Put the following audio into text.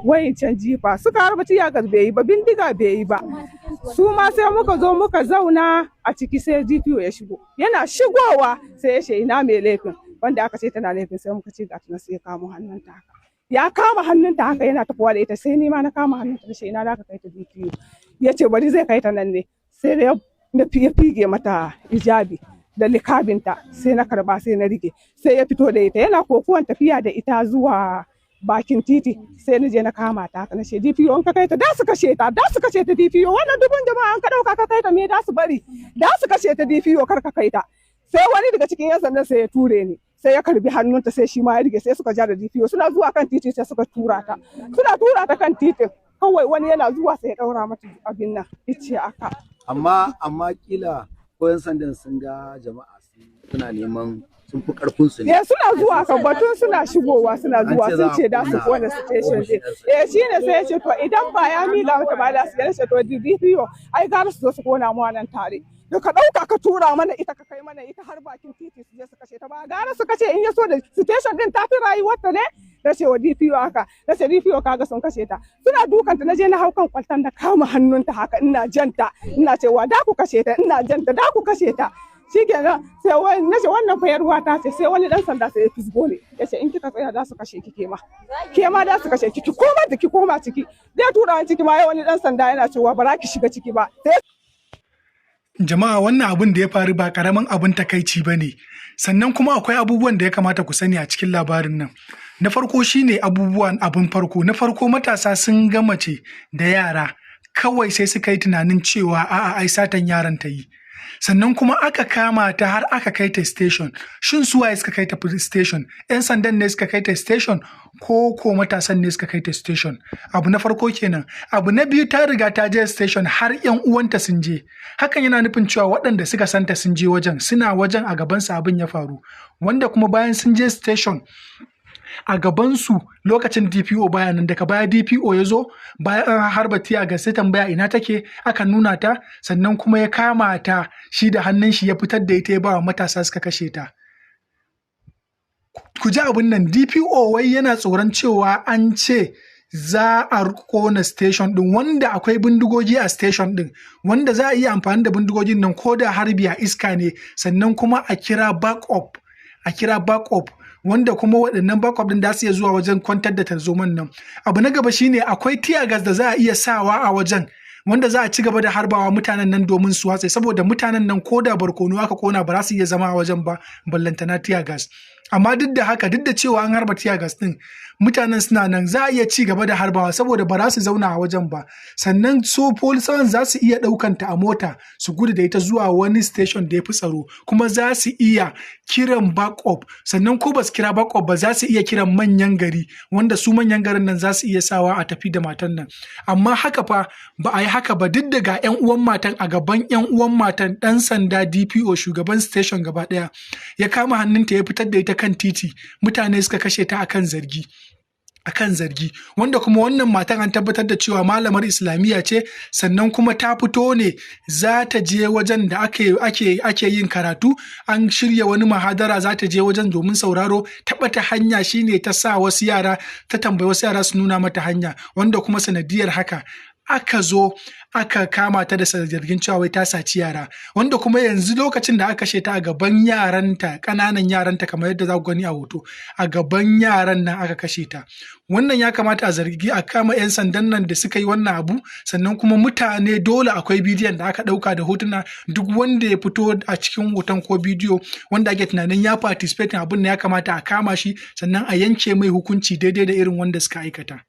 wayancan jifa suka harba tiyagas bai yi ba, bindiga bai yi ba. Su ma sai muka zo muka zauna a ciki sai DPO ya shigo, yana shigowa sai ya ce ina mai laifin, wanda aka ce tana laifin sai muka ce ga tana, sai ya kamo hannunta haka, ya kama hannunta haka yana tafowa da ita, sai ni ma na kama hannunta da shi ina da ka kai ta DPO, ya ce bari zai kai ta nan ne, sai ya fige mata hijabi da likabinta, sai na karba sai na rike, sai ya fito da ita yana kokuwan tafiya da ita zuwa bakin titi, sai na je na kama ta haka na ce DPO in ka kai ta da su kashe ta, DPO wannan dubun jama'a an ka dauka ka kai ta me da su bari, da su kashe ta DPO kar ka kai ta. Sai wani daga cikin yan sandan sai ya ture ni, sai ya karbi hannunta sai shi ma ya rige, sai suka ja da DPO suna zuwa kan titi sai suka tura ta, suna tura ta kan titin kawai wani yana zuwa sai ya daura mata abin nan ice aka. Amma kila ko yan sandan sun ga jama'a suna neman sun fi karfin su ne. Suna zuwa kan batun suna shigowa suna zuwa sun ce da su kona station din. Shine sai ya ce to idan ba ya mila mata ba da su ya ce to DPO ai gara su zo su kona mu nan tare. Da ka dauka ka tura mana ita ka kai mana ita har bakin titi su je su kashe ta, ba gara su kashe in ya so da station din ta fi rayuwar ta ne. Na ce wa DPO haka, na ce DPO kaga sun kashe ta, suna dukanta na je na hau kan kwaltan da kama hannunta haka ina janta, ina cewa da ku kashe ta, ina janta da ku kashe ta. Shikenan sai wani nace wannan fayarwa ta ce, sai wani dan sanda sai ya fisgo ne, yace in kika tsaya da su kashe ki ke ma da su kashe ki koma ciki, dai tura ciki ma wani dan sanda yana cewa ba za ki shiga ciki ba. Jama'a wannan abin da ya faru ba karamin abin takaici bane, sannan kuma akwai abubuwan da ya kamata ku sani a cikin labarin nan. Na farko shine abin farko, na farko matasa sun ga mace da yara kawai sai suka yi tunanin cewa a'a ai satan yaran ta yi. Sannan kuma aka kama ta har aka kai ta station. Shin su waye suka kai ta station? 'Yan sandan ne suka kai ta station ko matasan ne suka kai ta station? Abu na farko kenan. Abu na biyu, ta riga ta je station har 'yan uwanta sun je. Hakan yana nufin cewa waɗanda suka santa sun je wajen, suna wajen a gabansu abin ya faru. Wanda kuma bayan sun je station a gabansu lokacin DPO baya nan, daga baya DPO ya zo bayan an harba tiyaga sai tambaya ina take, aka nuna ta, sannan kuma ya kama ta shi da hannun shi ya fitar da ita ya ba wa matasa suka kashe ta. Ku ji abin nan, DPO wai yana tsoron cewa an ce za a kona station din, wanda akwai bindigogi a station din, wanda za a iya amfani da bindigogin nan ko da harbi a iska ne, sannan kuma a kira backup wanda kuma waɗannan backup din da su iya zuwa wajen kwantar da tarzoman nan. Abu na gaba shine akwai tear gas da za a iya sawa a wajen, wanda za a ci gaba da harbawa mutanen nan domin su watse, saboda mutanen nan ko da barkono aka kona ba za su iya zama a wajen ba, ballantana tear gas. Amma duk da haka, duk da cewa an harba tear gas din, mutanen suna nan, za a iya ci gaba da harbawa saboda ba za su zauna a wajen ba. Sannan so polisawan za su iya ɗaukanta a mota su gudu da ita zuwa wani station da ya fi tsaro, kuma za su iya kiran backup. Sannan ko ba su kira backup ba, za su iya kiran manyan gari, wanda su manyan garin nan za su iya sawa a tafi da matan nan. Amma haka fa ba a yi haka ba, duk da ga 'yan uwan matan a gaban 'yan uwan matan, ɗan sanda DPO shugaban station gaba ɗaya ya kama hannunta ya fitar da ita kan titi, mutane suka kashe ta akan zargi. Wanda kuma wannan matan an tabbatar da cewa malamar islamiyya ce, sannan kuma ta fito ne za ta je wajen da ake yin karatu, an shirya wani mahadara za ta je wajen domin sauraro, taɓata hanya shine ta sa wasu yara, ta tambayi wasu yara su nuna mata hanya, wanda kuma sanadiyar haka aka zo aka kama ta da zargin cewa wai ta saci yara, wanda kuma yanzu lokacin da aka kashe ta a gaban yaranta, ƙananan yaranta, kamar yadda za ku gani a hoto, a gaban yaran nan aka kashe ta. Wannan ya kamata a zargi a kama 'yan sandan nan da suka yi wannan abu. Sannan kuma mutane dole akwai bidiyon da aka ɗauka da hotuna, duk wanda ya fito a cikin hoton ko bidiyo wanda ake tunanin ya participate abin da ya kamata a kama shi, sannan a yanke mai hukunci daidai da irin wanda suka aikata.